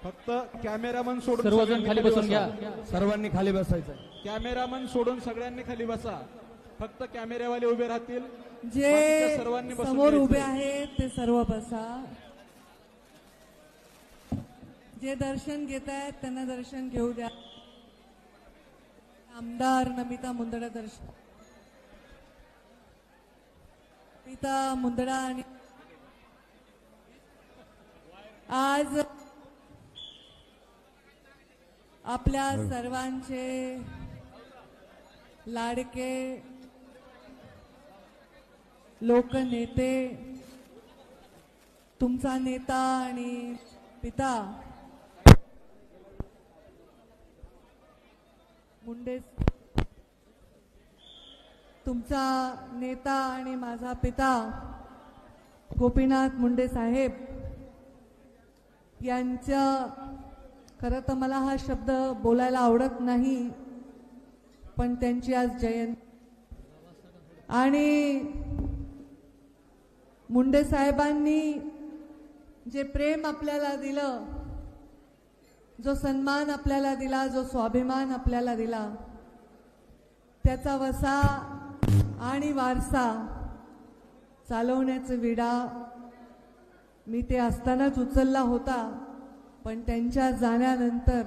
फक्त कॅमेरामन सोडून सर्वजण खाली बसून घ्या. सर्वांनी खाली बसायचं. कॅमेरामन सोडून सगळ्यांनी खाली बसा. फक्त कॅमेरावाले उभे राहतील. जे सर्वांनी बसून समोर घ्यायचं. उभे आहेत ते सर्व बसा. जे दर्शन घेत आहेत त्यांना दर्शन घेऊ द्या. आमदार नमिता मुंदडा दर्शन नमिता मुंदडा आणि आज आपल्या सर्वांचे लाडके लोकनेते, तुमचा नेता आणि पिता मुंडे, तुमचा नेता आणि माझा पिता गोपीनाथ मुंडे साहेब यांचं, खरं तर मला हा शब्द बोलायला आवडत नाही, पण त्यांची आज जयंती आणि मुंडे साहेबांनी जे प्रेम आपल्याला दिलं, जो सन्मान आपल्याला दिला, जो स्वाभिमान आपल्याला दिला, त्याचा वसा आणि वारसा चालवण्याचा विडा मी ते असतानाच उचलला होता. पण त्यांच्या जाण्यानंतर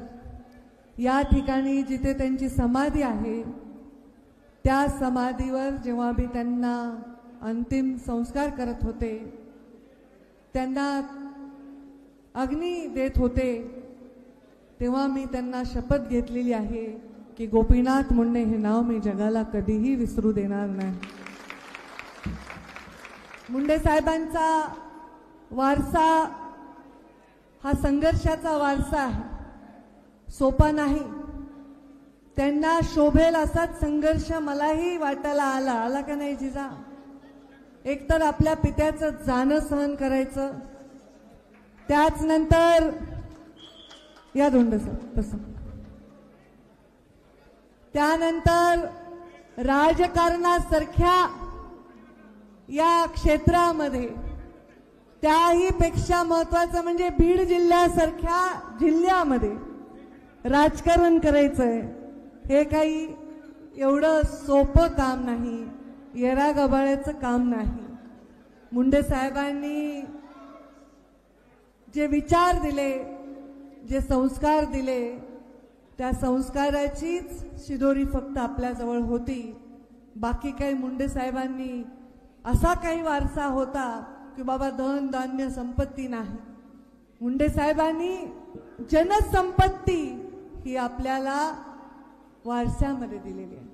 या ठिकाणी जिथे त्यांची समाधी आहे त्या समाधीवर जेव्हा मी त्यांना अंतिम संस्कार करत होते, त्यांना अग्नी देत होते, तेव्हा मी त्यांना शपथ घेतलेली आहे की गोपीनाथ मुंडे हे नाव मी जगाला कधीही विसरू देणार नाही. मुंडे साहेबांचा वारसा हा संघर्षाचा वारसा आहे, सोपा नाही. त्यांना शोभेल असाच संघर्ष मलाही वाटायला आला का नाही जिजा? एकतर आपल्या पित्याचं जाणं सहन करायचं, त्याच नंतर या दोंड तसं, त्यानंतर राजकारणासारख्या या क्षेत्रामध्ये त्याही पेक्षा महत्वाचं म्हणजे बीड जिल्ह्यासारख्या जिल्ह्यामध्ये राजकारण करायचंय. हे काही एवढं सोपं काम नाही, येरा गबाळ्याचं काम नाही. मुंडे साहेबांनी जे विचार दिले, जे संस्कार दिले, त्या संस्काराचीच शिदोरी फक्त आपल्याजवळ होती. बाकी काही मुंडे साहेबांनी असा काही वारसा होता की बाबा धन धान्य संपत्ती नाही. मुंडे साहेबांनी जनसंपत्ती ही आपल्याला वारशामध्ये दिलेली आहे.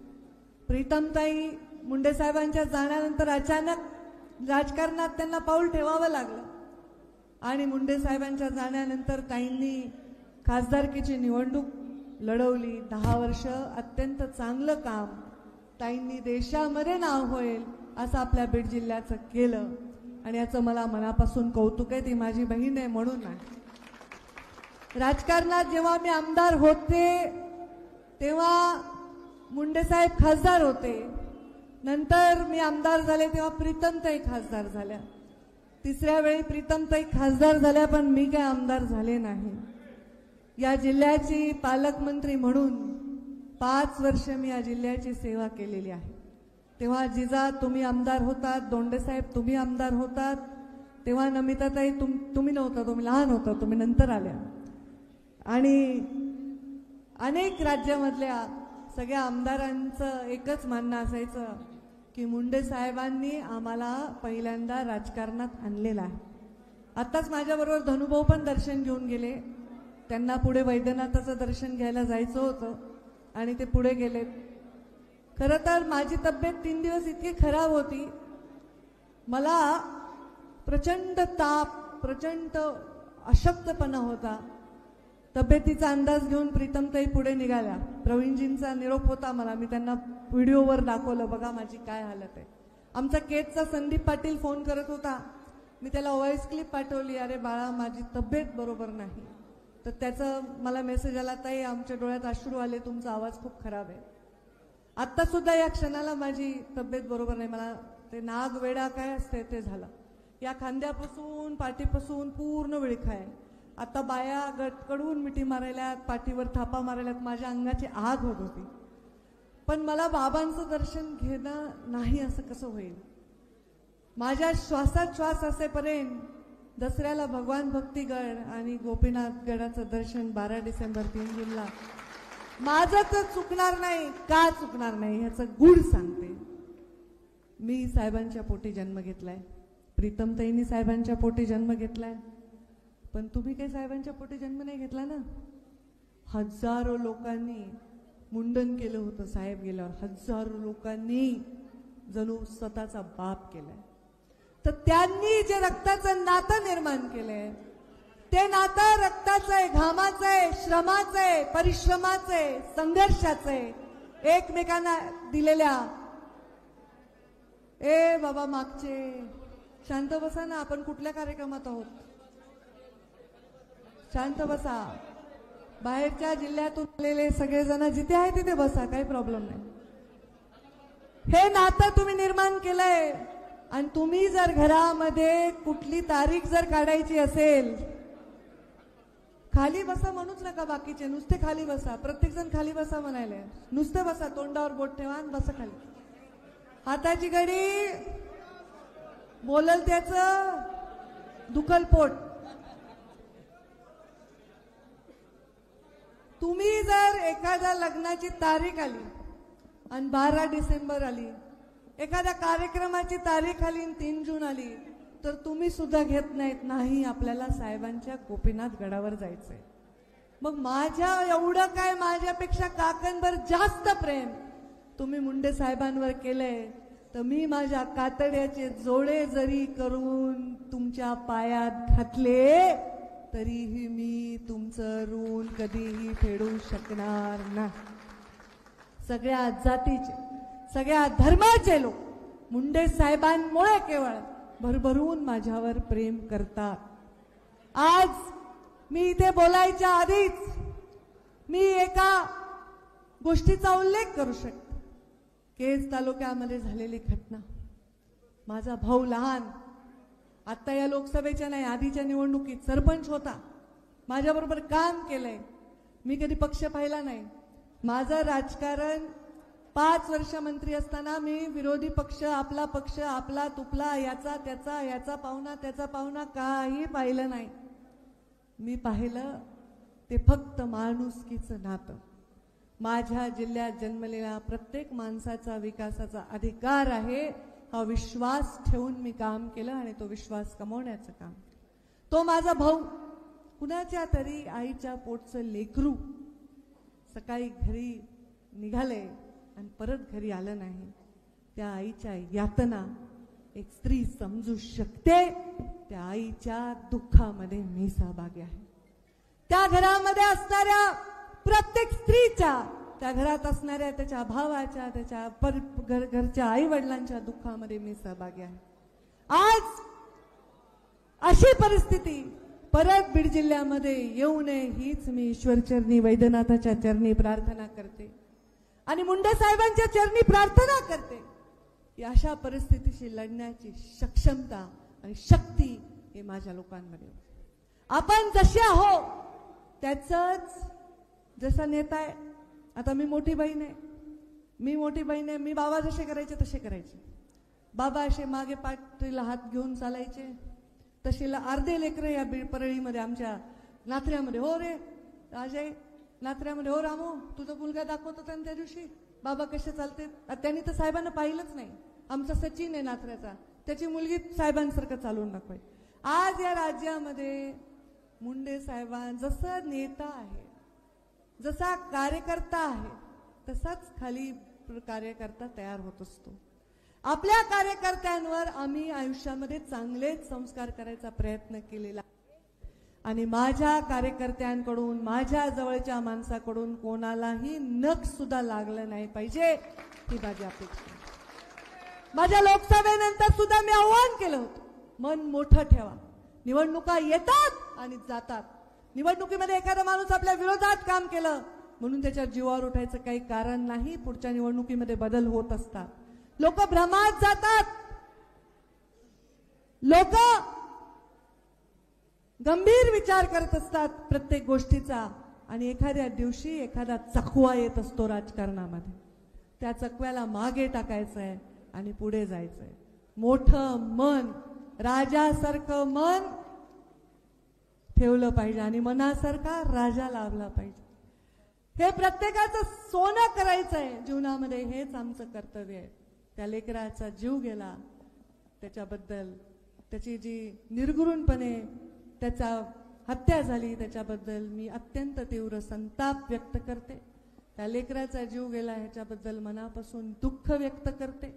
प्रीतमताई मुंडे साहेबांच्या जाण्यानंतर अचानक राजकारणात त्यांना पाऊल ठेवावं लागलं आणि मुंडे साहेबांच्या जाण्यानंतर ताईंनी खासदारकीची निवडणूक लढवली. 10 वर्ष अत्यंत चांगलं काम ताईंनी देशामध्ये नाव होईल असं आपल्या बीड जिल्ह्याचं केलं आणि याचं मला मनापासून कौतुक आहे. ती माझी बहीण आहे म्हणून आहे. राजकारणात जेव्हा मी आमदार होते तेव्हा मुंडे साहेब खासदार होते, नंतर मी आमदार झाले तेव्हा प्रीतमताई खासदार झाल्या, तिसऱ्या वेळी प्रीतमताई खासदार झाल्या, पण मी काय आमदार झाले नाही. या जिल्ह्याची पालकमंत्री म्हणून 5 वर्ष मी या जिल्ह्याची सेवा केलेली आहे. तेव्हा जिजा तुम्ही आमदार होतात, दोंडे साहेब तुम्ही आमदार होतात, तेव्हा नमिताताई तुम्ही नव्हता, तुम्ही लहान होता, तुम्ही नंतर आल्या. आणि अनेक राज्यामधल्या सगळ्या आमदारांचं एकच म्हणणं असायचं की मुंडे साहेबांनी आम्हाला पहिल्यांदा राजकारणात आणलेलं आहे. आत्ताच माझ्याबरोबर धनुभाऊ पण दर्शन घेऊन गेले. त्यांना पुढे वैद्यनाथाचं दर्शन घ्यायला जायचं होतं आणि ते पुढे गेलेत. खरं तर माझी तब्येत 3 दिवस इतकी खराब होती, मला प्रचंड ताप, प्रचंड अशक्तपणा होता. तब्येतीचा अंदाज घेऊन प्रीतमताई पुढे निघाल्या. प्रवीणजींचा निरोप होता मला, मी त्यांना व्हिडिओवर दाखवलं, बघा माझी काय हालत आहे. आमचा केजचा संदीप पाटील फोन करत होता, मी त्याला व्हॉइस क्लिप पाठवली, अरे बाळा माझी तब्येत बरोबर नाही. तर त्याचं मला मेसेज आला, ताई आमच्या डोळ्यात अश्रू आले, तुमचा आवाज खूप खराब आहे. आत्ता सुद्धा या क्षणाला माझी तब्येत बरोबर नाही, मला ते नाग वेडा काय असते ते झालं. या खांद्यापासून पाठीपासून पूर्ण विळखा आहे. आता बाया गटकडून मिठी मारायल्यात, पाठीवर थापा मारायल्यात, माझ्या अंगाची आग होत होती. पण मला बाबांचं दर्शन घेणं नाही असं कसं होईल. माझ्या श्वासात श्वास असेपर्यंत दसऱ्याला भगवान भक्तीगड आणि गोपीनाथ गडाचं दर्शन 12 डिसेंबर 3 जूनला माझं तर चुकणार नाही. का चुकणार नाही ह्याचं गुढ सांगते. मी साहेबांच्या पोटी जन्म घेतलाय, प्रीतमताईंनी साहेबांच्या पोटी जन्म घेतलाय, पण तुम्ही काही साहेबांच्या पोटी जन्म नाही घेतला ना. हजारो लोकांनी मुंडन केलं होतं साहेब गेल्यावर, हजारो लोकांनी जणू स्वतःचा बाप केलाय. तर त्यांनी जे रक्ताचं नातं निर्माण केलंय ते नातं रक्ताचं आहे, घामाचं आहे, श्रमाचं आहे, परिश्रमाचं आहे, संघर्षाचं आहे, एकमेकांना दिलेल्या. ए बाबा मागचे शांत बसा ना, आपण कुठल्या कार्यक्रमात आहोत? शांत बसा. बाहेरच्या जिल्ह्यातून आलेले सगळेजण जिथे आहे तिथे बसा, काही प्रॉब्लेम नाही. हे नातं तुम्ही निर्माण केलंय आणि तुम्ही जर घरामध्ये कुठली तारीख जर काढायची असेल, खाली बसा म्हणूच नका. बाकीचे नुसते खाली बसा, प्रत्येक जण खाली बसा म्हणायला. नुसते बसा, तोंडावर बोट ठेवा आणि बसा खाली. हाताची घडी, बोलल त्याचं दुखल पोट. तुम्ही जर एखाद्या लग्नाची तारीख आली आणि 12 डिसेंबर आली, एखाद्या कार्यक्रमाची तारीख आली आणि 3 जून आली, तर तुम्ही सुद्धा घेत नाहीत. नाही, आपल्याला साहेबांच्या गोपीनाथ गडावर जायचंय. मग माझ्या एवढं काय, माझ्यापेक्षा काकांवर जास्त प्रेम तुम्ही मुंडे साहेबांवर केलंय, तर मी माझ्या कातड्याचे जोडे जरी करून तुमच्या पायात घातले तरीही मी तुमचं ऋण कधीही फेडू शकणार नाही. सगळ्या जातीचे, सगळ्या धर्माचे लोक मुंडे साहेबांमुळे केवळ भरभरून माझ्यावर प्रेम करतात. आज मी इथे बोलायच्या आधीच मी एका गोष्टीचा उल्लेख करू शकते. केज तालुक्यामध्ये झालेली घटना. माझा भाऊ लहान, आता या लोकसभेच्या नाही, आधीच्या निवडणुकीत सरपंच होता, माझ्याबरोबर काम केलंय. मी कधी पक्ष पाहिला नाही. माझं राजकारण 5 वर्ष मंत्री असताना मी विरोधी पक्ष, आपला पक्ष, आपला तुपला, याचा त्याचा, याचा पाहुणा त्याचा पाहुणा, काही पाहिलं नाही. मी पाहिलं ते फक्त माणुसकीचं नातं. माझ्या जिल्ह्यात जन्मलेला प्रत्येक माणसाचा विकासाचा अधिकार आहे हा विश्वास ठेवून मी काम केलं आणि तो विश्वास कमवण्याचं काम. तो माझा भाऊ कुणाच्या तरी आईच्या पोटचं लेकरू सकाळी घरी निघाले आणि परत घरी आलं नाही. त्या आईच्या यातना एक स्त्री समजू शकते. त्या आईच्या दुःखामध्ये मी सहभागी आहे. त्या घरामध्ये असणाऱ्या प्रत्येक स्त्रीच्या, त्या घरात असणाऱ्या त्याच्या भावाच्या, त्याच्या घरच्या आई वडिलांच्या दुःखामध्ये मी सहभागी आहे. आज अशी परिस्थिती परत बीड जिल्ह्यामध्ये येऊ नये हीच मी ईश्वरचरणी, वैद्यनाथाच्या चरणी प्रार्थना करते आणि मुंडे साहेबांच्या चरणी प्रार्थना करते की अशा परिस्थितीशी लढण्याची सक्षमता आणि शक्ती हे माझ्या लोकांमध्ये. आपण जसे आहो त्याचंच, जसा नेता आहे, आता मी मोठी बहीण आहे, मी बाबा जसे करायचे तसे करायचे. बाबा असे मागे पाठीला हात घेऊन चालायचे, तशीला अर्धे लेकरं या परळीमध्ये आमच्या नाथऱ्यामध्ये. हो रे राजे, नाथऱ्यामध्ये, हो रामू तुझा मुलगा दाखवत होता त्या दिवशी बाबा कसे चालते. त्यांनी तर साहेबांना पाहिलंच नाही. आमचा सचिन आहे नाथऱ्याचा, त्याची मुलगी साहेबांसारखं चालवून दाखवाय. आज या राज्यामध्ये मुंडे साहेबां जसं नेता आहे, जसा कार्यकर्ता आहे, तसाच खाली कार्यकर्ता तयार होत असतो. आपल्या कार्यकर्त्यांवर आम्ही आयुष्यामध्ये चांगलेच संस्कार करायचा प्रयत्न केलेला आणि माझ्या कार्यकर्त्यांकडून, माझ्या जवळच्या माणसाकडून कोणालाही नख सुद्धा लागलं नाही पाहिजे ही माझी अपेक्षा. माझ्या लोकसभेनंतर सुद्धा मी आव्हान केलं होतं, मन मोठं ठेवा. निवडणुका येतात आणि जातात. निवडणुकीमध्ये एखादा माणूस आपल्या विरोधात काम केलं म्हणून त्याच्या जीवावर उठायचं काही कारण नाही. पुढच्या निवडणुकीमध्ये बदल होत असतात. लोक भ्रमात जातात. लोक गंभीर विचार करत असतात प्रत्येक गोष्टीचा आणि एखाद्या दिवशी एखादा चकवा येत असतो राजकारणामध्ये. त्या चकव्याला मागे टाकायचंय आणि पुढे जायचंय. मोठं मन, राजासारखं मन ठेवलं पाहिजे आणि मनासारखा राजा लाभला पाहिजे. हे प्रत्येकाचं सोनं करायचंय जीवनामध्ये, हेच आमचं कर्तव्य आहे. त्या लेकराचा जीव गेला त्याच्याबद्दल, त्याची जी निर्घृणपणे त्याचा हत्या झाली त्याच्याबद्दल मी अत्यंत तीव्र संताप व्यक्त करते. त्या लेकराचा जीव गेला ह्याच्याबद्दल मनापासून दुःख व्यक्त करते.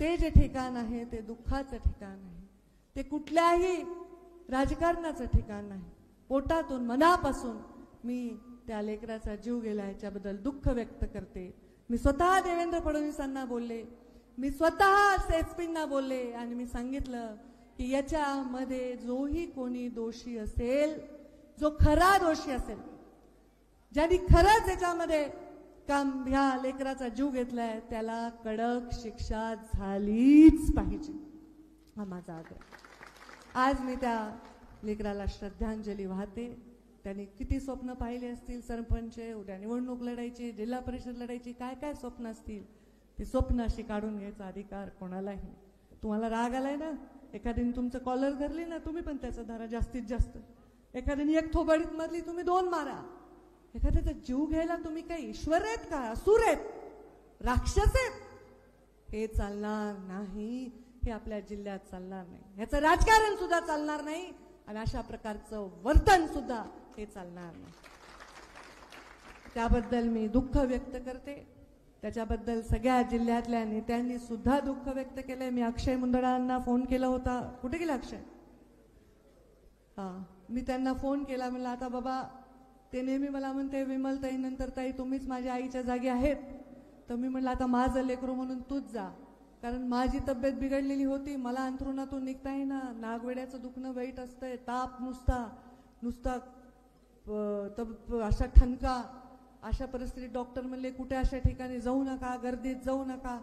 ते जे ठिकाण आहे ते दुःखाचं ठिकाण आहे, ते कुठल्याही राजकारणाचं ठिकाण नाही. पोटातून मनापासून मी त्या लेकराचा जीव गेला ह्याच्याबद्दल दुःख व्यक्त करते. मी स्वतः देवेंद्र फडणवीसांना बोलले, मी स्वतः एसपींना बोलले आणि मी सांगितलं की याच्यामध्ये जोही कोणी दोषी असेल, जो खरा दोषी असेल, ज्यांनी खरंच याच्यामध्ये ह्या लेकराचा जीव घेतलाय, त्याला कडक शिक्षा झालीच पाहिजे, हा माझा आग्रह. आज मी त्या लेकराला श्रद्धांजली वाहते. त्यांनी किती स्वप्न पाहिले असतील, सरपंच, उद्या निवडणूक लढायची, जिल्हा परिषद लढायची, काय काय स्वप्न असतील, ती स्वप्न अशी काढून घ्यायचा अधिकार कोणालाही. तुम्हाला राग आलाय ना, एखाद्याने तुमचं कॉलर धरली ना, तुम्ही पण त्याचा धरा जास्तीत जास्त. एखाद्याने एक थोबाडीत मारली, तुम्ही 2 मारा. एखाद्याचा जीव घ्यायला तुम्ही काही ईश्वर आहेत का, असुर आहेत, राक्षस आहेत? हे चालणार नाही. हे आपल्या जिल्ह्यात चालणार नाही. ह्याचं राजकारण सुद्धा चालणार नाही आणि अशा प्रकारचं वर्तन सुद्धा हे चालणार नाही. त्याबद्दल मी दुःख व्यक्त करते. त्याच्याबद्दल सगळ्या जिल्ह्यातल्या नेत्यांनी सुद्धा दुःख व्यक्त केलंय. मी अक्षय मुंदडांना फोन केला होता. कुठे गेला अक्षय? मी त्यांना फोन केला. म्हणलं आता बाबा, ते नेहमी मला म्हणते विमलताई नंतर ताई तुम्हीच माझ्या आईच्या जागी आहेत. तर मी म्हणलं आता माझं लेकरू म्हणून तूच जा, कारण माझी तब्येत बिघडलेली होती. मला अंथरुणातून निघता येईना, नागवेड्याचं दुखणं वाईट असतंय, ताप नुसता अशा ठणका. अशा परिस्थितीत डॉक्टर म्हणले कुठे अशा ठिकाणी जाऊ नका, गर्दीत जाऊ नका.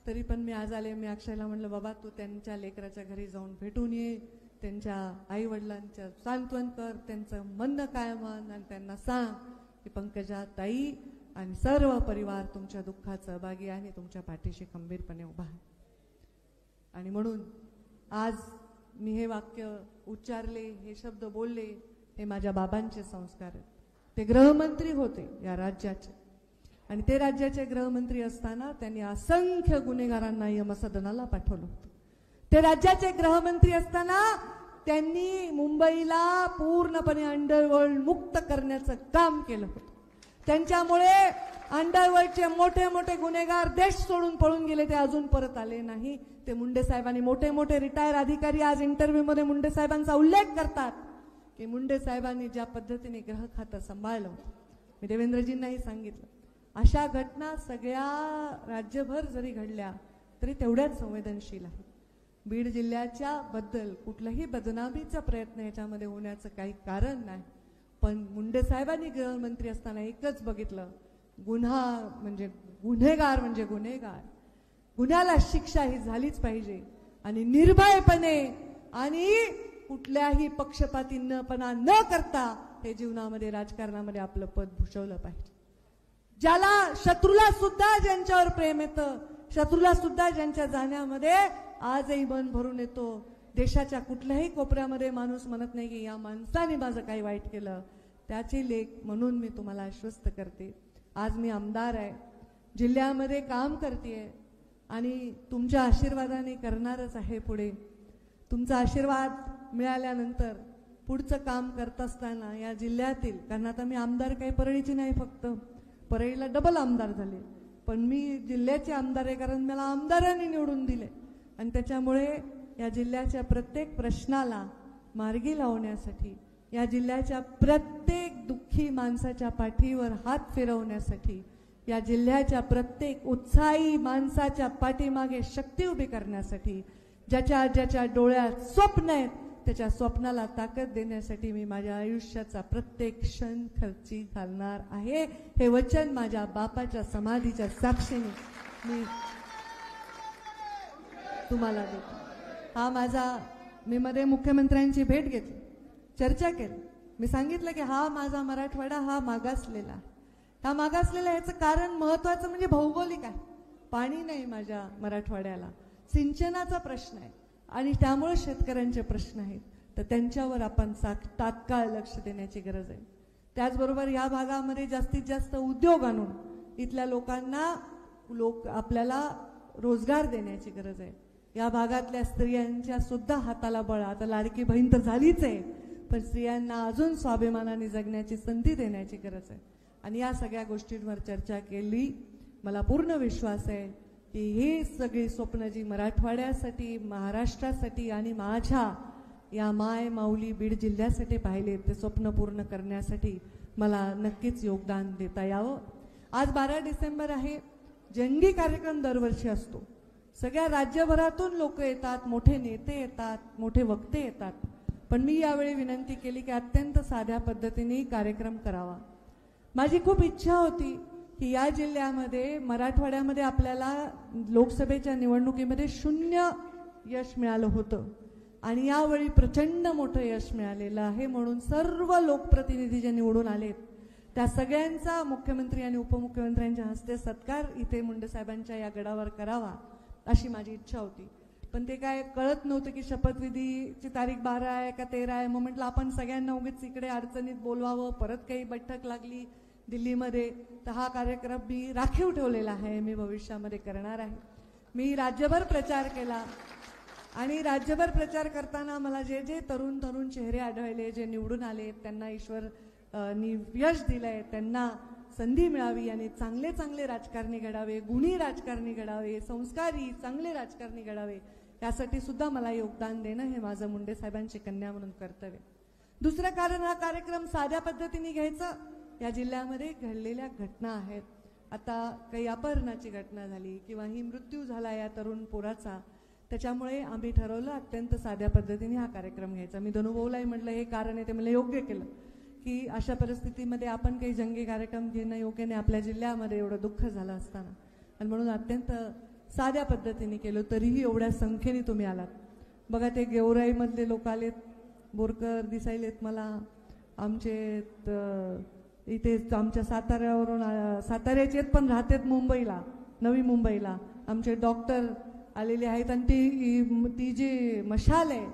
तरी पण मी आज आले. मी अक्षयला म्हणलं बाबा तू त्यांच्या लेकराच्या घरी जाऊन भेटून ये, त्यांच्या आई वडिलांच्या सांत्वन कर, त्यांचं म्हणणं काय म्हण आणि त्यांना सांग की पंकजा ताई आणि सर्व परिवार तुमच्या दुःखात सहभागी आहे, तुमच्या पाठीशी खंबीरपणे उभा आहे. आणि म्हणून आज मी हे वाक्य उच्चारले, हे शब्द बोलले, हे माझ्या बाबांचे संस्कार आहेत. ते गृहमंत्री होते या राज्याचे आणि ते राज्याचे गृहमंत्री असताना त्यांनी असंख्य गुन्हेगारांना यमसदनाला पाठवलं होतं. ते राज्याचे गृहमंत्री असताना त्यांनी मुंबईला पूर्णपणे अंडरवर्ल्ड मुक्त करण्याचं काम केलं होतं. त्यांच्यामुळे अंडरवर्ल्डचे मोठे मोठे गुन्हेगार देश सोडून पळून गेले, ते अजून परत आले नाही. ते मुंडे साहेबांनी, मोठे मोठे रिटायर अधिकारी आज इंटरव्ह्यू मध्ये मुंडे साहेबांचा उल्लेख करतात की मुंडे साहेबांनी ज्या पद्धतीने ग्रह खातं सांभाळलं होतं. मी देवेंद्रजींनाही सांगितलं, अशा घटना सगळ्या राज्यभर जरी घडल्या तरी तेवढ्याच संवेदनशील आहेत. बीड जिल्ह्याच्या बद्दल कुठलाही बदनामीचा प्रयत्न याच्यामध्ये होण्याचं काही कारण नाही. पण मुंडे साहेबांनी गृहमंत्री असताना एकच बघितलं, गुन्हा म्हणजे गुन्हेगार म्हणजे गुन्हेगार, गुन्ह्याला शिक्षा ही झालीच पाहिजे आणि निर्भयपणे आणि कुठल्याही पक्षपातीपणा न करता हे जीवनामध्ये राजकारणामध्ये आपलं पद भूषवलं पाहिजे. ज्याला शत्रूला सुद्धा ज्यांच्यावर प्रेम येतं, शत्रूला सुद्धा ज्यांच्या जाण्यामध्ये आजही मन भरून येतो, देशाच्या कुठल्याही कोपऱ्यामध्ये माणूस म्हणत नाही की या माणसाने माझं काही वाईट केलं, त्याची लेख म्हणून मी तुम्हाला आश्वस्त करते. आज मी आमदार आहे, जिल्ह्यामध्ये काम करतेय आणि तुमच्या आशीर्वादाने करणारच आहे पुढे. तुमचा आशीर्वाद मिळाल्यानंतर पुढचं काम करत असताना या जिल्ह्यातील, कारण आता मी आमदार काही परळीची नाही, फक्त परळीला डबल आमदार झाले, पण मी जिल्ह्याचे आमदार आहे कारण मला आमदारांनी निवडून दिले आणि त्याच्यामुळे या जिल्ह्याच्या प्रत्येक प्रश्नाला मार्गी लावण्यासाठी, या जिल्ह्याच्या प्रत्येक दुःखी माणसाच्या पाठीवर हात फिरवण्यासाठी, या जिल्ह्याच्या प्रत्येक उत्साही माणसाच्या पाठीमागे शक्ती उभी करण्यासाठी, ज्याच्या ज्याच्या डोळ्यात स्वप्न आहेत त्याच्या स्वप्नाला ताकद देण्यासाठी मी माझ्या आयुष्याचा प्रत्येक क्षण खर्ची घालणार आहे. हे वचन माझ्या बापाच्या समाधीच्या साक्षीने मी तुम्हाला देतो. हा माझा, मी मध्ये मुख्यमंत्र्यांची भेट घेतली, चर्चा केली. मी सांगितलं की हा माझा मराठवाडा हा मागासलेला, हा मागासलेला ह्याचं कारण महत्वाचं म्हणजे भौगोलिक आहे. पाणी नाही माझ्या मराठवाड्याला, सिंचनाचा प्रश्न आहे आणि त्यामुळे शेतकऱ्यांचे प्रश्न आहेत. तर त्यांच्यावर आपण तात्काळ लक्ष देण्याची गरज आहे. त्याचबरोबर या भागामध्ये जास्तीत जास्त उद्योग आणून इथल्या लोकांना आपल्याला रोजगार देण्याची गरज आहे. या भागातल्या स्त्रियांच्या सुद्धा हाताला बळ, आता लाडकी बहीण तर झालीच आहे, पण स्त्रियांना अजून स्वाभिमानाने जगण्याची संधी देण्याची गरज आहे. आणि या सगळ्या गोष्टींवर चर्चा केली. मला पूर्ण विश्वास आहे की ही सगळी स्वप्न जी मराठवाड्यासाठी, महाराष्ट्रासाठी आणि माझ्या या माय माऊली बीड जिल्ह्यासाठी पाहिले ते स्वप्न पूर्ण करण्यासाठी मला नक्कीच योगदान देता यावं. आज 12 डिसेंबर आहे. जंगी कार्यक्रम दरवर्षी असतो. सगळ्या राज्यभरातून लोक येतात, मोठे नेते येतात, मोठे वक्ते येतात. पण मी यावेळी विनंती केली की अत्यंत साध्या पद्धतीने कार्यक्रम करावा. माझी खूप इच्छा होती की या जिल्ह्यामध्ये, मराठवाड्यामध्ये आपल्याला लोकसभेच्या निवडणुकीमध्ये 0 यश मिळालं होतं आणि यावेळी प्रचंड मोठं यश मिळालेलं आहे. म्हणून सर्व लोकप्रतिनिधी जे निवडून आलेत त्या सगळ्यांचा मुख्यमंत्री आणि उपमुख्यमंत्र्यांच्या हस्ते सत्कार इथे मुंडे साहेबांच्या या गडावर करावा अशी माझी इच्छा होती. पण ते काय कळत नव्हतं की शपथविधीची तारीख 12 आहे का 13 आहे. मग म्हटलं आपण सगळ्यांना उगीच इकडे अडचणीत बोलवावं, परत काही बैठक लागली दिल्लीमध्ये, तर हा कार्यक्रम मी राखीव ठेवलेला आहे. मी भविष्यामध्ये करणार आहे. मी राज्यभर प्रचार केला आणि राज्यभर प्रचार करताना मला जे तरुण चेहरे आढळले, जे निवडून आले, त्यांना ईश्वर यश दिलंय, त्यांना संधी मिळावी आणि चांगले राजकारणी घडावे, गुणी राजकारणी घडावे, संस्कारी चांगले राजकारणी घडावे, यासाठी सुद्धा मला योगदान देणं हे माझं मुंडे साहेबांची कन्या म्हणून कर्तव्य. दुसरं कारण, हा कार्यक्रम साध्या पद्धतीने घ्यायचा. या जिल्ह्यामध्ये घडलेल्या घटना आहेत. आता काही अपहरणाची घटना झाली किंवा ही मृत्यू झाला या तरुण पोराचा, त्याच्यामुळे आम्ही ठरवलं अत्यंत साध्या पद्धतीने हा कार्यक्रम घ्यायचा. मी धनुभाऊलाही म्हटलं हे कारण आहे, ते मला योग्य केलं की अशा परिस्थितीमध्ये आपण काही जंगी कार्यक्रम घेणं योग्य नाही, आपल्या जिल्ह्यामध्ये एवढं दुःख झालं असताना, आणि म्हणून अत्यंत साध्या पद्धतीने केलं. तरीही एवढ्या संख्येने तुम्ही आलात. बघा ते गेवराईमधले लोक आलेत, बोरकर दिसायलेत मला, आमचे इथे आमच्या साताऱ्यावरून, साताऱ्याचे आहेत पण राहतात मुंबईला, नवी मुंबईला. आमचे डॉक्टर आलेले आहेत आणि ती जी मशाल आहे,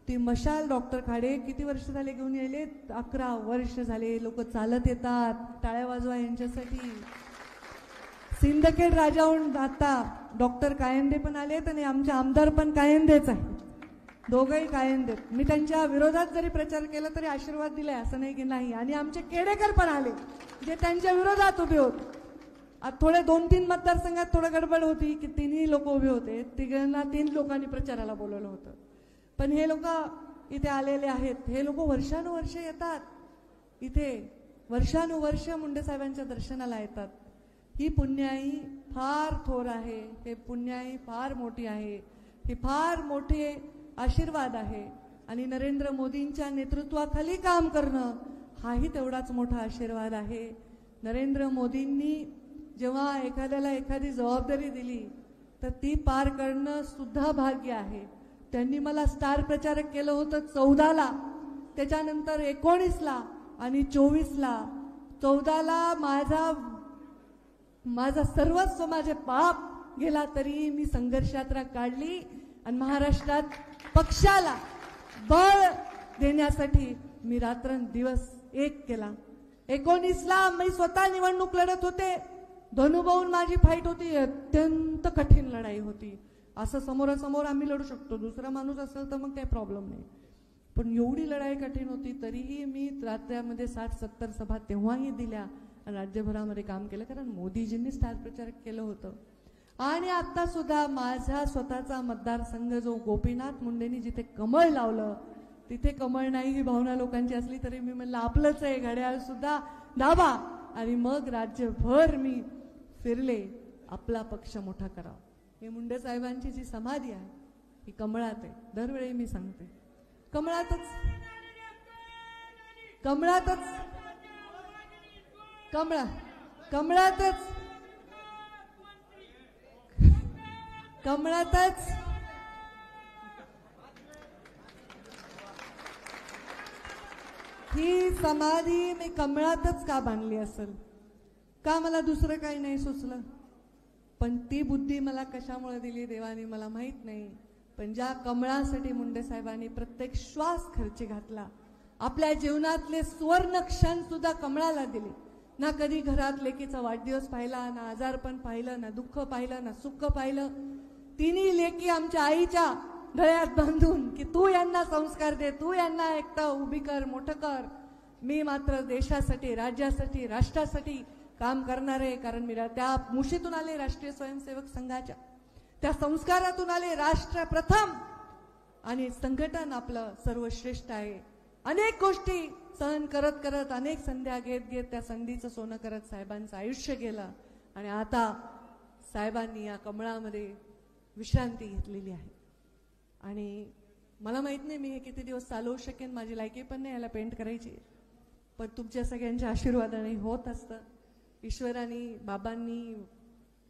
ती मशाल डॉक्टर खाडे किती वर्ष झाले घेऊन यायले? 11 वर्ष झाले. लोक चालत येतात, टाळ्या वाजवा यांच्यासाठी. सिंदखेड राजाहून आता डॉक्टर कायंदे पण आलेत आणि आमचे आमदार पण कायंदेच आहे, दोघंही कायंदेत. मी त्यांच्या विरोधात जरी प्रचार केला तरी आशीर्वाद दिलाय, असं नाही की नाही. आणि आमचे केडेकर पण आले जे त्यांच्या विरोधात उभे होते. आता थोडे 2-3 मतदारसंघात थोडं गडबड होती की 3ही लोक उभे होते, 3 लोकांनी प्रचाराला बोलवलं होतं. पण हे लोक इथे आलेले आहेत. हे लोक वर्षानुवर्ष येतात इथे, वर्षानुवर्ष मुंडे साहेबांच्या दर्शनाला येतात. ही पुण्याई फार थोर आहे, हे पुण्याई फार मोठी आहे, हे फार मोठे आशीर्वाद आहे. आणि नरेंद्र मोदींच्या नेतृत्वाखाली काम करणं हाही तेवढाच मोठा आशीर्वाद आहे. नरेंद्र मोदींनी जेव्हा एखाद्याला एखादी जबाबदारी दिली तर ती पार करणं सुद्धा भाग्य आहे. त्यांनी मला स्टार प्रचारक केलं होतं 14ला, त्याच्यानंतर 19ला आणि 24ला. 14ला माझा सर्वस्व, माझे पाप गेला तरी मी संघर्ष यात्रा काढली आणि महाराष्ट्रात पक्षाला बळ देण्यासाठी मी रात्रंदिवस एक केला. 19ला मी स्वतः निवडणूक लढत होते. धनुभाऊन माझी फाईट होती, अत्यंत कठीण लढाई होती. असं समोरासमोर आम्ही लढू शकतो, दुसरा माणूस असेल तर मग काही प्रॉब्लेम नाही, पण एवढी लढाई कठीण होती. तरीही मी रात्र्यामध्ये 60-70 सभा तेव्हाही दिल्या आणि राज्यभरामध्ये काम केलं, कारण मोदीजींनी स्टार प्रचारक केलं होतं. आणि आता सुद्धा माझा स्वतःचा मतदारसंघ जो गोपीनाथ मुंडेंनी जिथे कमळ लावलं तिथे कमळ नाही ही भावना लोकांची असली तरी मी म्हणलं आपलंच आहे, घड्याळ सुद्धा दाबा. आणि मग राज्यभर मी फिरले, आपला पक्ष मोठा करावा. हे मुंडे साहेबांची जी समाधी आहे ही कमळात आहे. दरवेळी मी सांगते कमळातच कमळातच ही समाधी मी कमळातच का बांधली असेल, का मला दुसरं काही नाही सुचलं. पण ती बुद्धी मला कशामुळे दिली देवाने मला माहित नाही. पण ज्या कमळासाठी मुंडे साहेबांनी प्रत्येक श्वास खर्ची घातला, आपल्या जीवनातले सुवर्ण क्षण सुद्धा कमळाला दिले. ना कधी घरात लेकीचा वाढदिवस पाहिला, ना आजारपण पाहिलं, ना दुःख पाहिलं, ना सुख पाहिलं. तिन्ही लेकी आमच्या आईच्या गळ्यात बांधून की तू यांना संस्कार दे, तू यांना एकटा उभी कर, मोठं कर. मी मात्र देशासाठी, राज्यासाठी, राष्ट्रासाठी काम करणार आहे. कारण मी त्या मुशीतून आले, राष्ट्रीय स्वयंसेवक संघाच्या त्या संस्कारातून आले. राष्ट्र प्रथम आणि संघटन आपलं सर्वश्रेष्ठ आहे. अनेक गोष्टी सहन करत करत, अनेक संध्या घेत घेत त्या संधीचं सोनं करत साहेबांचं आयुष्य गेलं. आणि आता साहेबांनी या कमळामध्ये विश्रांती घेतलेली आहे. आणि मला माहित नाही मी हे किती दिवस चालवू शकेन, माझी लायकी पण नाही याला पेंट करायची. पण तुमच्या सगळ्यांच्या आशीर्वादाने होत असतं. ईश्वराने, बाबांनी,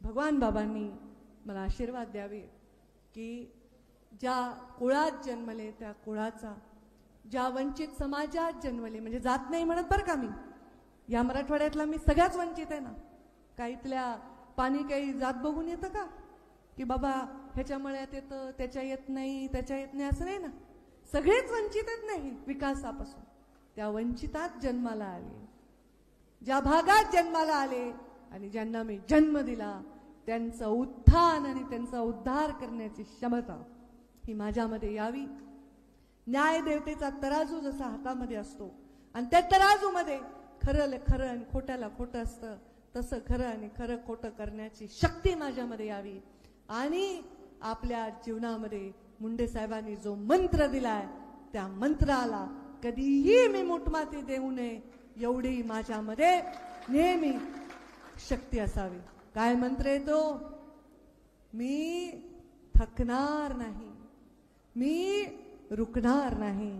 भगवान बाबांनी मला आशीर्वाद द्यावे की ज्या कुळात जन्मले त्या कुळाचा, ज्या वंचित समाजात जन्मले, म्हणजे जात नाही म्हणत बरं का, मी या मराठवाड्यातला मी सगळ्याच वंचित आहे ना. काहीतल्या पाणी काही जात बघून येतं का की बाबा ह्याच्या मळ्यात येतं, त्याच्या येत नाही, त्याच्या येत नाही, असं नाही ना. सगळेच वंचित आहेत नाही विकासापासून. त्या वंचितात जन्माला आले, ज्या भागात जन्माला आले आणि ज्यांना मी जन्म दिला त्यांचं उत्थान आणि त्यांचा उद्धार करण्याची क्षमता ही माझ्यामध्ये यावी. न्याय देवतेचा तराजू जसा हातामध्ये असतो आणि त्या तराजूमध्ये खरं खरं आणि खोट्याला खोटं असतं, तसं खरं आणि खरं खोटं करण्याची शक्ती माझ्यामध्ये यावी. आणि आपल्या जीवनामध्ये मुंडे साहेबांनी जो मंत्र दिलाय त्या मंत्राला कधीही मी मुठमाती देऊ नये एवढी माझ्यामध्ये नेहमी शक्ती असावी. काय मंत्र आहे तो? मी थकणार नाही, मी रुकणार नाही,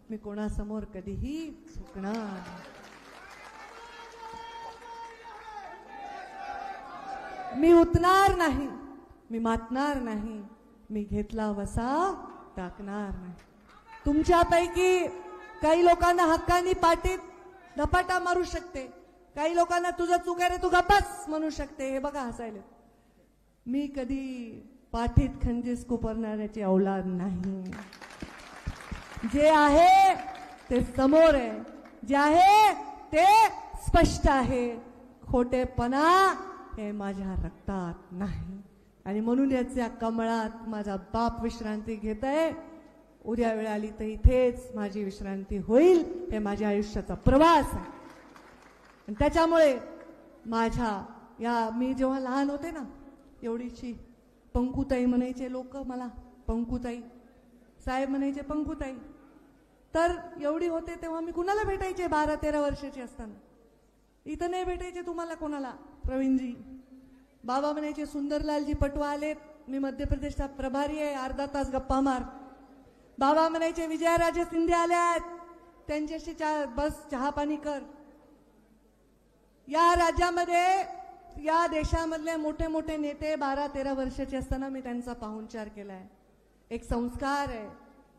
मी कोणासमोर कधीही झुकणार नाही. मी उतणार नाही, मी मातणार नाही, मी घेतला वसा टाकणार नाही. तुमच्यापैकी काही लोकांना हक्कानी पाठीत धपाटा मारू शकते, काही लोकांना तुझं चूक आहे रे तू गप्पाच म्हणू शकते. हे बघा हसायले. मी कधी पाठीत खंजीस कुपरणाऱ्याची औलाद नाही. जे आहे ते समोर आहे, जे आहे ते स्पष्ट आहे. खोटेपणा हे माझ्या रक्तात नाही. आणि म्हणून याच्या कमळात माझा बाप विश्रांती घेत आहे. उद्या वेळ आली तर इथेच माझी विश्रांती होईल. हे माझ्या आयुष्याचा प्रवास आहे. आणि त्याच्यामुळे माझ्या या मी जेव्हा लहान होते ना, एवढीशी पंकुताई म्हणायचे लोक मला, पंकुताई साहेब म्हणायचे पंकुताई. तर एवढी होते तेव्हा मी कुणाला भेटायचे 12-13 वर्षाची असताना. इथं नाही भेटायचे तुम्हाला कोणाला. प्रवीणजी बाबा म्हणायचे सुंदरलालजी पटवा आलेत, मी मध्य प्रदेशचा प्रभारी आहे, अर्धा तास गप्पा मार. बाबा म्हणायचे विजयाराजे शिंदे आल्यात, त्यांच्याशी बस चहा पाणी कर. या राज्यामध्ये, या देशामधले मोठे मोठे नेते 12-13 वर्षाचे असताना मी त्यांचा पाहुणचार केलाय. एक संस्कार आहे,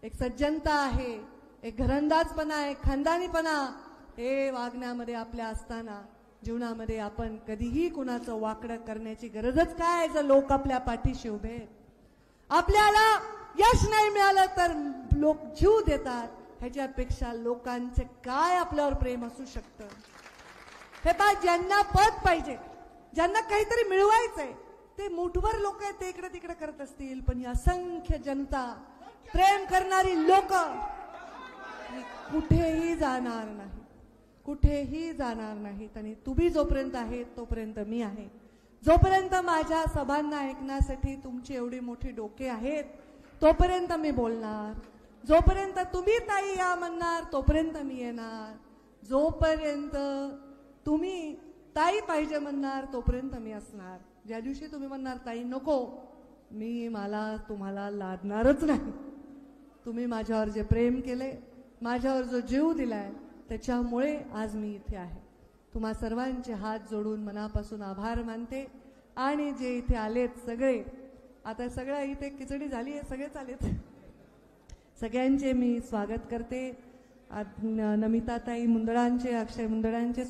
एक सज्जनता आहे, एक घरंदाजपणा आहे, खानदानीपणा हे वागण्यामध्ये आपल्या असताना जीवनामध्ये आपण कधीही कुणाचं वाकडं करण्याची गरजच काय जर लोक आपल्या पाठीशी उभे आहेत. आपल्याला यश नाही मिळालं तर लोक जीव देतात. ह्याच्यापेक्षा लोकांचे काय आपल्यावर प्रेम असू शकतं. हे पहा, ज्यांना पद पाहिजे, ज्यांना काहीतरी मिळवायचंय ते मुठभर लोक आहेत, ते इकडे तिकडे करत असतील. पण ही असंख्य जनता, प्रेम करणारी लोक कुठेही जाणार नाही, कुठेही जाणार नाहीत. आणि तुम्ही जोपर्यंत आहेत तोपर्यंत मी आहे. जोपर्यंत माझ्या सभांना ऐकण्यासाठी तुमची एवढी मोठी डोके आहेत तोपर्यंत मी बोलणार. जोपर्यंत तुम्ही ताई या म्हणणार तोपर्यंत मी येणार. जोपर्यंत तुम्ही ताई पाहिजे म्हणणार तोपर्यंत मी असणार. ज्या दिवशी तुम्ही म्हणणार ताई नको, मला तुम्हाला लादणारच नाही. तुम्ही माझ्यावर जे प्रेम केले, माझ्यावर जो जीव दिलाय, त्याच्यामुळे आज मी इथे आहे. तुम्हा सर्वांचे हात जोडून मनापासून आभार मानते. आणि जे इथे आलेत सगळे, आता सगळं इथे खिचडी झाली आहे, सगळेच आलेत, सगळ्यांचे मी स्वागत करते. नमिताताई मुंदडांचे, अक्षय मुंदडांचे